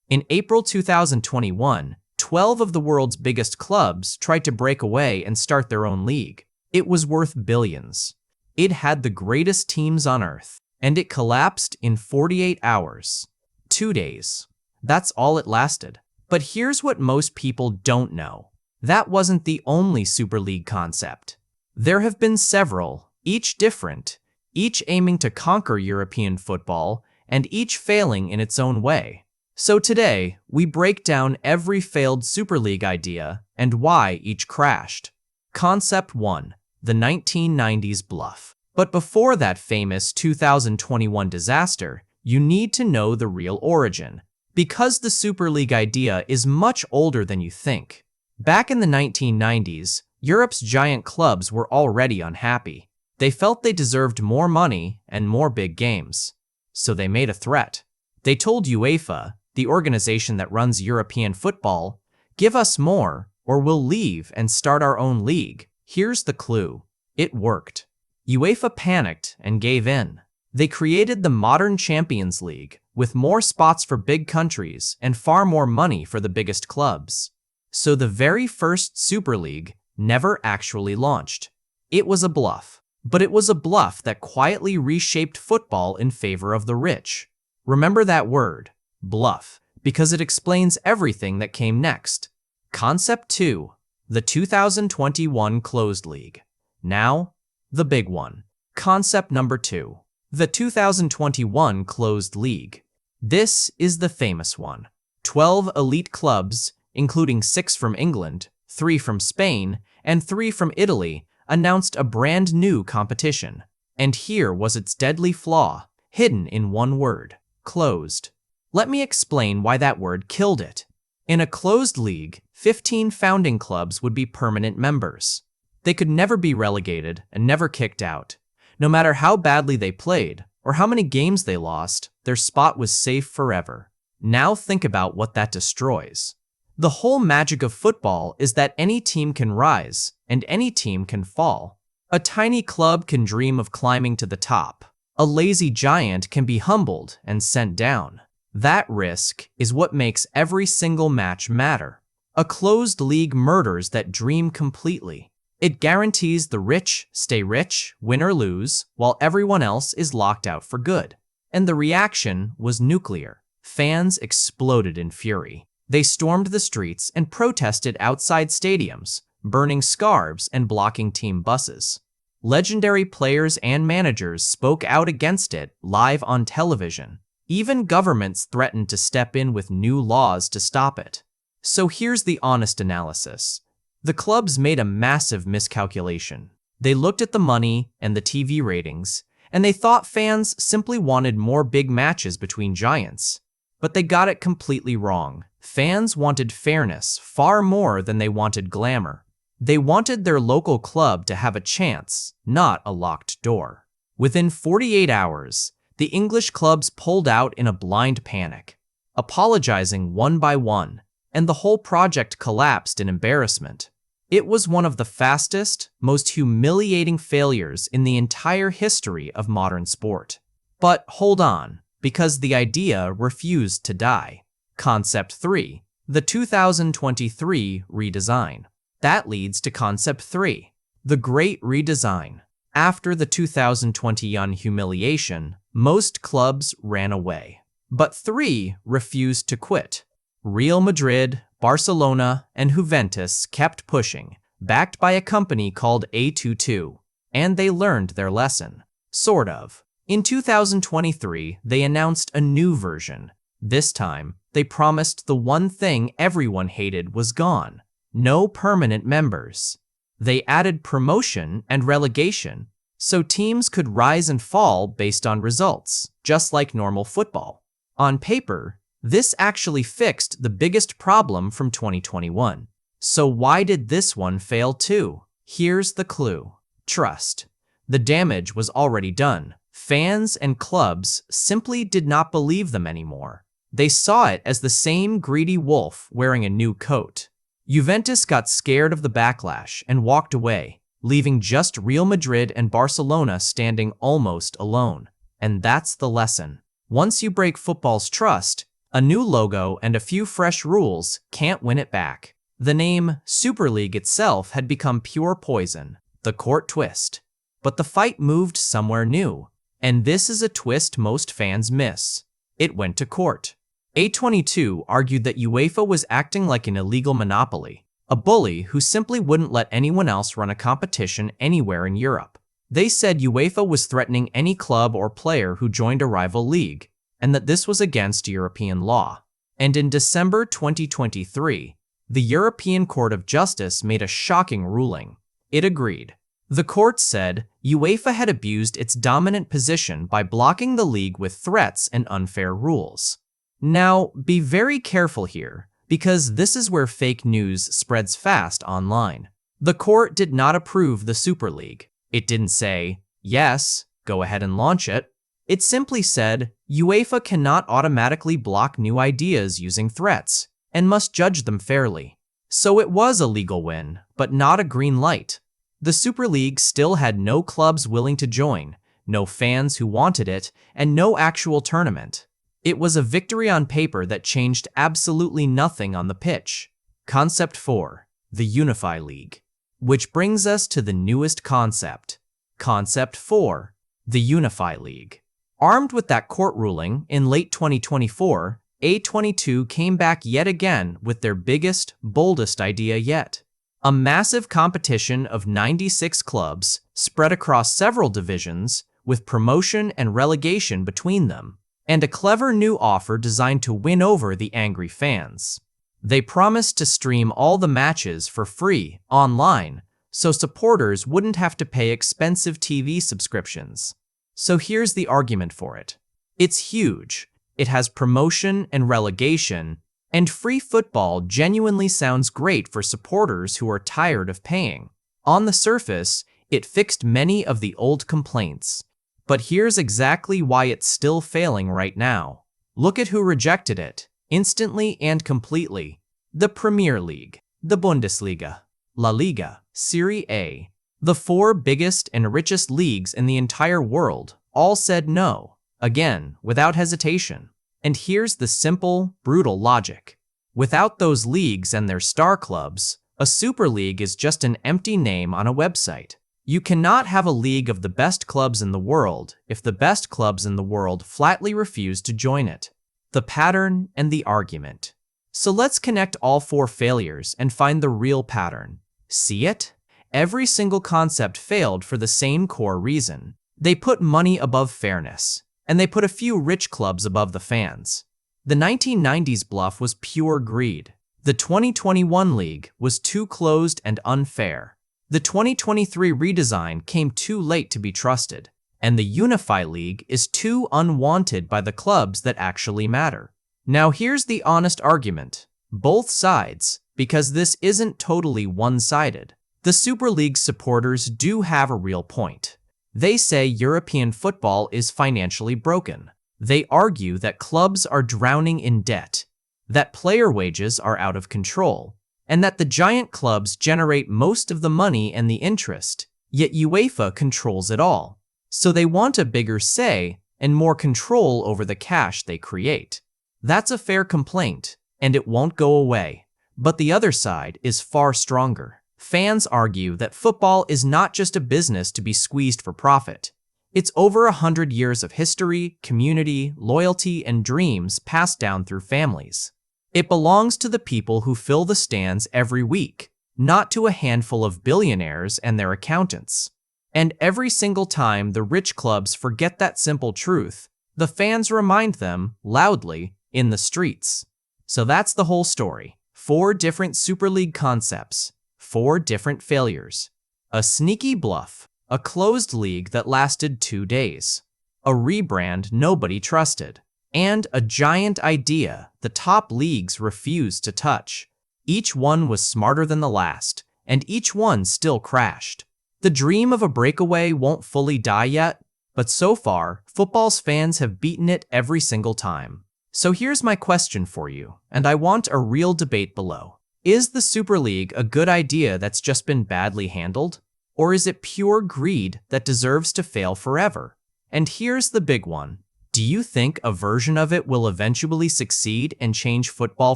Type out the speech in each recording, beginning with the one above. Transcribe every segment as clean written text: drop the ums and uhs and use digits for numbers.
In April 2021, 12 of the world's biggest clubs tried to break away and start their own league. It was worth billions. It had the greatest teams on earth, and it collapsed in 48 hours. 2 days. That's all it lasted. But here's what most people don't know. That wasn't the only Super League concept. There have been several, each different, each aiming to conquer European football, and each failing in its own way. So today, we break down every failed Super League idea and why each crashed. Concept 1. The 1990s bluff. But before that famous 2021 disaster, you need to know the real origin, because the Super League idea is much older than you think. Back in the 1990s, Europe's giant clubs were already unhappy. They felt they deserved more money and more big games. So they made a threat. They told UEFA, the organization that runs European football, "Give us more, or we'll leave and start our own league." Here's the clue. It worked. UEFA panicked and gave in. They created the modern Champions League, with more spots for big countries and far more money for the biggest clubs. So the very first Super League never actually launched. It was a bluff. But it was a bluff that quietly reshaped football in favor of the rich. Remember that word, bluff, because it explains everything that came next. Concept 2. The 2021 Closed League. Now, the big one. Concept number 2. The 2021 Closed League. This is the famous one. 12 elite clubs, including 6 from England, 3 from Spain, and 3 from Italy, announced a brand new competition. And here was its deadly flaw, hidden in one word: closed. Let me explain why that word killed it. In a closed league, 15 founding clubs would be permanent members. They could never be relegated and never kicked out. No matter how badly they played or how many games they lost, their spot was safe forever. Now think about what that destroys. The whole magic of football is that any team can rise and any team can fall. A tiny club can dream of climbing to the top. A lazy giant can be humbled and sent down. That risk is what makes every single match matter. A closed league murders that dream completely. It guarantees the rich stay rich, win or lose, while everyone else is locked out for good. And the reaction was nuclear. Fans exploded in fury. They stormed the streets and protested outside stadiums, burning scarves and blocking team buses. Legendary players and managers spoke out against it live on television. Even governments threatened to step in with new laws to stop it. So here's the honest analysis. The clubs made a massive miscalculation. They looked at the money and the TV ratings, and they thought fans simply wanted more big matches between giants. But they got it completely wrong. Fans wanted fairness far more than they wanted glamour. They wanted their local club to have a chance, not a locked door. Within 48 hours, the English clubs pulled out in a blind panic, apologizing one by one, and the whole project collapsed in embarrassment. It was one of the fastest, most humiliating failures in the entire history of modern sport. But hold on, because the idea refused to die. Concept 3. The 2023 redesign. That leads to Concept 3. The Great Redesign. After the 2021 humiliation, most clubs ran away. But 3 refused to quit. Real Madrid, Barcelona, and Juventus kept pushing, backed by a company called A22. And they learned their lesson. Sort of. In 2023, they announced a new version. This time, they promised the one thing everyone hated was gone: no permanent members. They added promotion and relegation, so teams could rise and fall based on results, just like normal football. On paper, this actually fixed the biggest problem from 2021. So why did this one fail too? Here's the clue. Trust. The damage was already done. Fans and clubs simply did not believe them anymore. They saw it as the same greedy wolf wearing a new coat. Juventus got scared of the backlash and walked away, leaving just Real Madrid and Barcelona standing almost alone. And that's the lesson. Once you break football's trust, A new logo and a few fresh rules can't win it back. The name Super League itself had become pure poison, the court twist. But the fight moved somewhere new, and this is a twist most fans miss. It went to court. A22 argued that UEFA was acting like an illegal monopoly, a bully who simply wouldn't let anyone else run a competition anywhere in Europe. They said UEFA was threatening any club or player who joined a rival league, and that this was against European law. And in December 2023, the European Court of Justice made a shocking ruling. It agreed. The court said UEFA had abused its dominant position by blocking the league with threats and unfair rules. Now, be very careful here, because this is where fake news spreads fast online. The court did not approve the Super League. It didn't say, yes, go ahead and launch it. It simply said, UEFA cannot automatically block new ideas using threats, and must judge them fairly. So it was a legal win, but not a green light. The Super League still had no clubs willing to join, no fans who wanted it, and no actual tournament. It was a victory on paper that changed absolutely nothing on the pitch. Concept 4, the Unify League. Which brings us to the newest concept. Concept 4, the Unify League. Armed with that court ruling in late 2024, A22 came back yet again with their biggest, boldest idea yet. A massive competition of 96 clubs spread across several divisions with promotion and relegation between them, and a clever new offer designed to win over the angry fans. They promised to stream all the matches for free online, so supporters wouldn't have to pay expensive TV subscriptions. So here's the argument for it. It's huge. It has promotion and relegation, and free football genuinely sounds great for supporters who are tired of paying. On the surface, it fixed many of the old complaints. But here's exactly why it's still failing right now. Look at who rejected it, instantly and completely. The Premier League, the Bundesliga, La Liga, Serie A. The 4 biggest and richest leagues in the entire world all said no, again, without hesitation. And here's the simple, brutal logic. Without those leagues and their star clubs, a Super League is just an empty name on a website. You cannot have a league of the best clubs in the world if the best clubs in the world flatly refuse to join it. The pattern and the argument. So let's connect all 4 failures and find the real pattern. See it? Every single concept failed for the same core reason. They put money above fairness, and they put a few rich clubs above the fans. The 1990s bluff was pure greed. The 2021 league was too closed and unfair. The 2023 redesign came too late to be trusted, and the Unify League is too unwanted by the clubs that actually matter. Now here's the honest argument. Both sides, because this isn't totally one-sided. The Super League supporters do have a real point. They say European football is financially broken. They argue that clubs are drowning in debt, that player wages are out of control, and that the giant clubs generate most of the money and the interest, yet UEFA controls it all. So they want a bigger say and more control over the cash they create. That's a fair complaint, and it won't go away. But the other side is far stronger. Fans argue that football is not just a business to be squeezed for profit. It's over 100 years of history, community, loyalty, and dreams passed down through families. It belongs to the people who fill the stands every week, not to a handful of billionaires and their accountants. And every single time the rich clubs forget that simple truth, the fans remind them, loudly, in the streets. So that's the whole story. 4 different Super League concepts, 4 different failures. A sneaky bluff, a closed league that lasted 2 days, a rebrand nobody trusted, and a giant idea the top leagues refused to touch. Each one was smarter than the last, and each one still crashed. The dream of a breakaway won't fully die yet, but so far, football's fans have beaten it every single time. So here's my question for you, and I want a real debate below. Is the Super League a good idea that's just been badly handled? Or is it pure greed that deserves to fail forever? And here's the big one. Do you think a version of it will eventually succeed and change football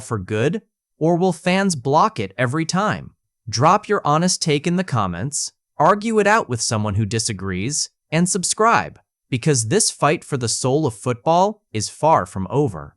for good? Or will fans block it every time? Drop your honest take in the comments, argue it out with someone who disagrees, and subscribe, because this fight for the soul of football is far from over.